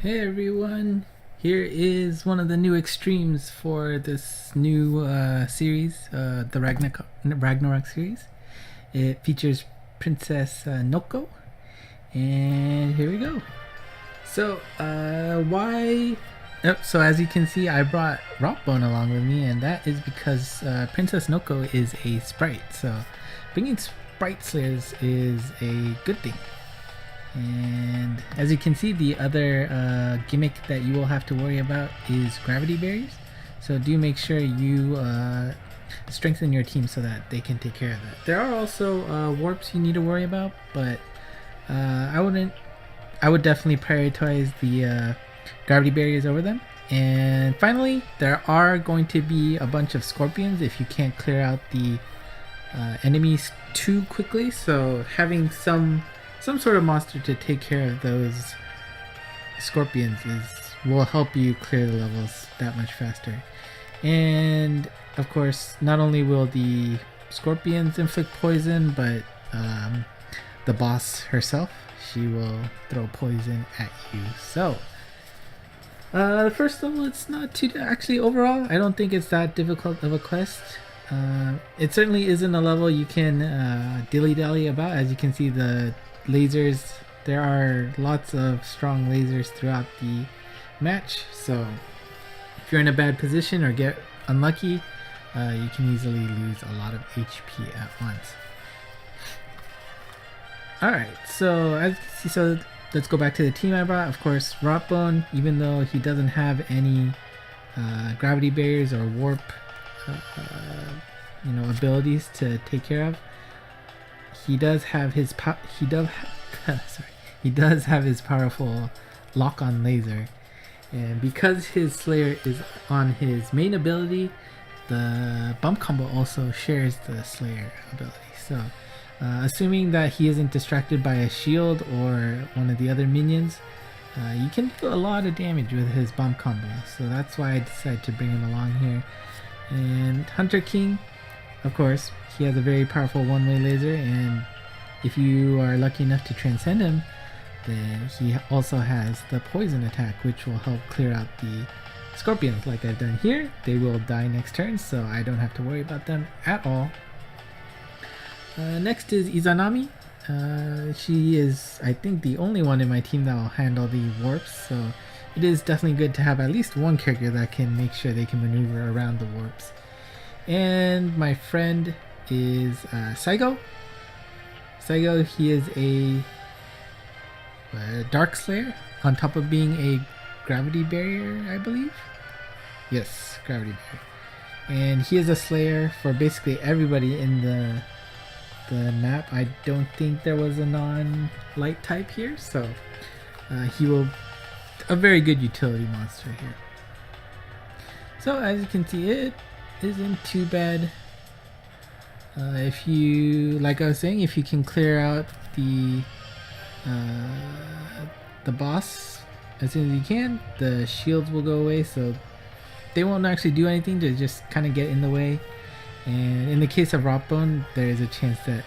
Hey everyone, here is one of the new extremes for this new series, the Ragnarok series. It features Princess Nokko, and here we go. So, so as you can see, I brought Rotbone along with me, and that is because Princess Nokko is a sprite, so bringing Sprite Slayers is a good thing. And as you can see, the other gimmick that you will have to worry about is gravity barriers. So do make sure you strengthen your team so that they can take care of that. There are also warps you need to worry about, but I would definitely prioritize the gravity barriers over them. And finally, there are going to be a bunch of scorpions if you can't clear out the enemies too quickly. So having some sort of monster to take care of those scorpions will help you clear the levels that much faster. And of course, not only will the scorpions inflict poison, but the boss herself, she will throw poison at you. So the first level, it's not too actually overall. I don't think it's that difficult of a quest. It certainly isn't a level you can dilly-dally about. As you can see, the lasers, there are lots of strong lasers throughout the match, so if you're in a bad position or get unlucky, you can easily lose a lot of HP at once. Alright, so as you can see, so let's go back to the team I brought. Of course, Rotbone, even though he doesn't have any gravity barriers or warp abilities to take care of, he does have his he does have his powerful lock-on laser, and because his Slayer is on his main ability, the bump combo also shares the Slayer ability. So assuming that he isn't distracted by a shield or one of the other minions, you can do a lot of damage with his bump combo. So that's why I decided to bring him along here. And Hunter King, of course, he has a very powerful one-way laser, and if you are lucky enough to transcend him, then he also has the poison attack, which will help clear out the scorpions like I've done here. They will die next turn, so I don't have to worry about them at all. Next is Izanami. She is, I think, the only one in my team that will handle the warps, so it is definitely good to have at least one character that can make sure they can maneuver around the warps. And my friend is Saigo. Saigo, he is a Dark Slayer on top of being a gravity barrier, I believe. Yes, gravity barrier. And he is a Slayer for basically everybody in the map. I don't think there was a non-light type here, so he will a very good utility monster here. So as you can see, it isn't too bad. If you, like I was saying, if you can clear out the boss as soon as you can, the shields will go away, so they won't actually do anything to just kind of get in the way. And in the case of Rotbone, there is a chance that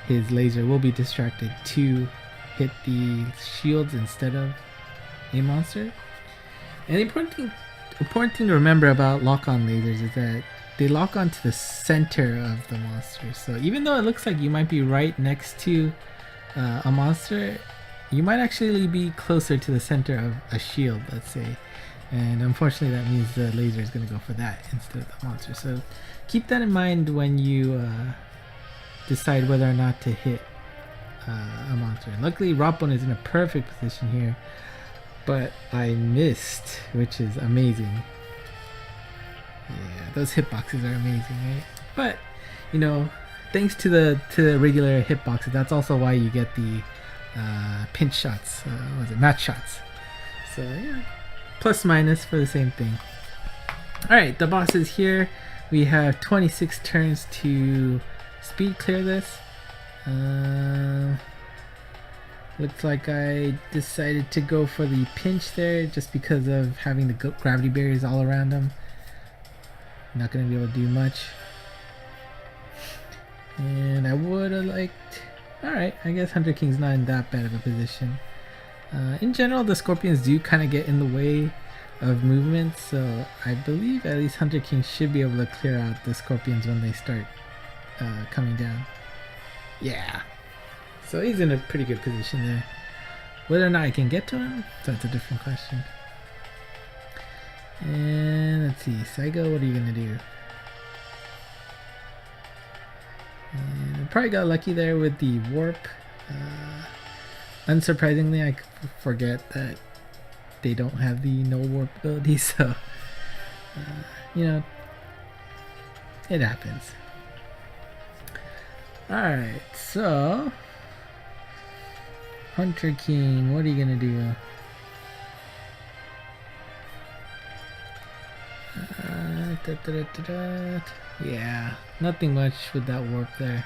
his laser will be distracted to hit the shields instead of a monster. And the important thing to remember about lock-on lasers is that they lock onto the center of the monster. So even though it looks like you might be right next to a monster, you might actually be closer to the center of a shield, let's say. And unfortunately that means the laser is going to go for that instead of the monster. So keep that in mind when you decide whether or not to hit a monster. And luckily Rotbone is in a perfect position here, but I missed, which is amazing. Yeah, those hitboxes are amazing, right? But you know, thanks to the regular hitboxes, that's also why you get the pinch shots. What was it? Match shots. So yeah, plus minus for the same thing. All right, the boss is here. We have 26 turns to speed clear this. Looks like I decided to go for the pinch there just because of having the gravity barriers all around him. Not going to be able to do much. And I would have liked... Alright, I guess Hunter King's not in that bad of a position. In general, the scorpions do kind of get in the way of movement, so I believe at least Hunter King should be able to clear out the scorpions when they start coming down. Yeah, so he's in a pretty good position there. Whether or not I can get to him, that's a different question. And let's see, Saigo, what are you gonna do? And I probably got lucky there with the warp. Unsurprisingly, I forget that they don't have the Null Warp ability, so you know, it happens. Alright, so Hunter King, what are you gonna do? Yeah, nothing much with that warp there.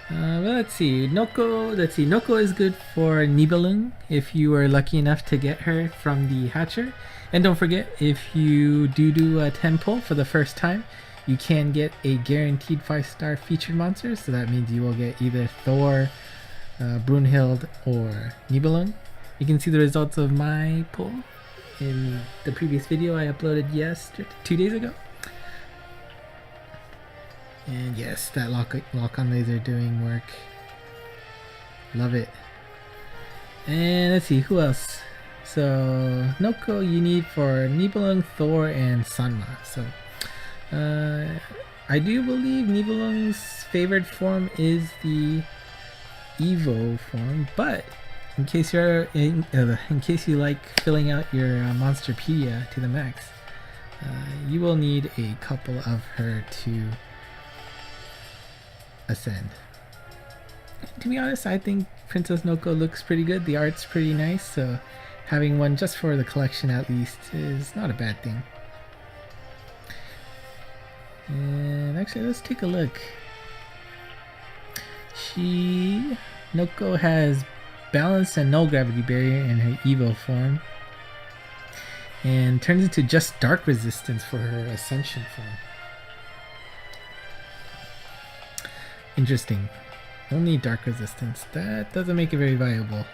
But let's see, Nokko is good for Nibelung if you are lucky enough to get her from the hatcher. And don't forget, if you do a 10 pull for the first time, you can get a guaranteed 5-star featured monster, so that means you will get either Thor, Brunhild, or Nibelung. You can see the results of my pull in the previous video I uploaded 2 days ago. And yes, that lock-on laser doing work. Love it. And let's see, who else? So, Nokko you need for Nibelung, Thor, and Sanma. So, I do believe Nibelung's favored form is the Evo form, but in case you like filling out your Monsterpedia to the max, you will need a couple of her to ascend. To be honest, I think Princess Nokko looks pretty good. The art's pretty nice, so having one just for the collection at least is not a bad thing. And actually, let's take a look. Nokko has balance and null gravity barrier in her Evo form, and turns into just dark resistance for her ascension form. Interesting. Only dark resistance. That doesn't make it very viable.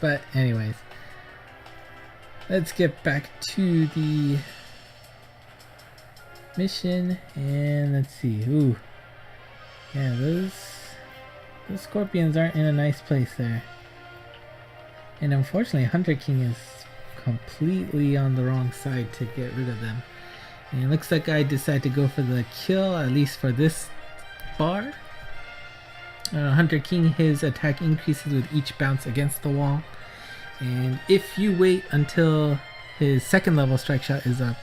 But anyways, let's get back to the mission, and let's see. Ooh, yeah, those scorpions aren't in a nice place there. And unfortunately, Hunter King is completely on the wrong side to get rid of them. And it looks like I decided to go for the kill, at least for this bar. Hunter King, his attack increases with each bounce against the wall. And if you wait until his second level strike shot is up,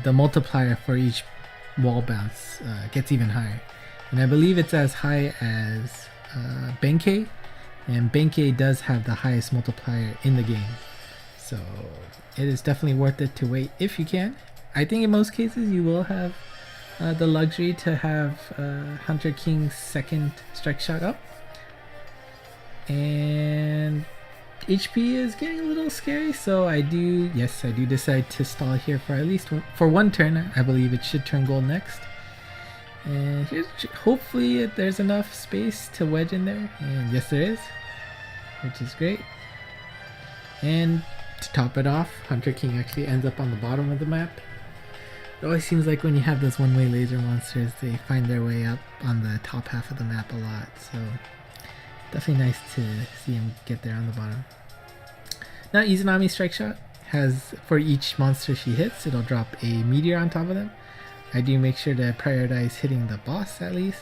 the multiplier for each wall bounce gets even higher. And I believe it's as high as Benkei. And Benkei does have the highest multiplier in the game. So it is definitely worth it to wait if you can. I think in most cases you will have the luxury to have Hunter King's second strike shot up. And HP is getting a little scary, so I do decide to stall here for at least one turn. I believe it should turn gold next. And here's, hopefully there's enough space to wedge in there, and yes there is, which is great. And to top it off, Hunter King actually ends up on the bottom of the map. It always seems like when you have those one-way laser monsters, they find their way up on the top half of the map a lot, so definitely nice to see him get there on the bottom. Now Izanami's strike shot has, for each monster she hits, it'll drop a meteor on top of them. I do make sure to prioritize hitting the boss at least.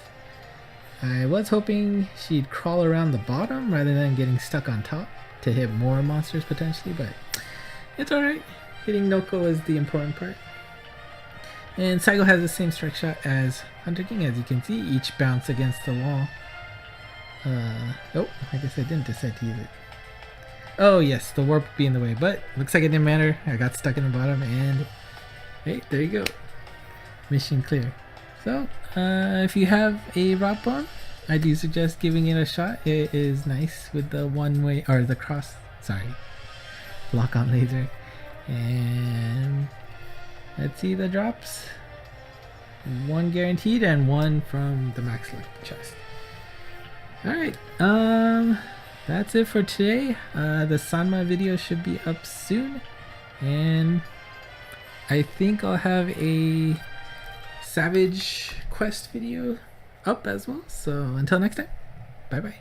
I was hoping she'd crawl around the bottom rather than getting stuck on top to hit more monsters potentially, but it's alright. Hitting Nokko is the important part. And Saigo has the same strike shot as Hunter King, as you can see, each bounce against the wall. Oh, I guess I didn't decide to use it. Oh yes, the warp would be in the way, but looks like it didn't matter. I got stuck in the bottom, and hey, there you go. Mission clear. So, if you have a Rotbone, I do suggest giving it a shot. It is nice with the one-way, or the lock-on laser. And let's see the drops. One guaranteed and one from the max luck chest. Alright, that's it for today. The Sanma video should be up soon, and I think I'll have a Savage Quest video up as well. So until next time, bye bye.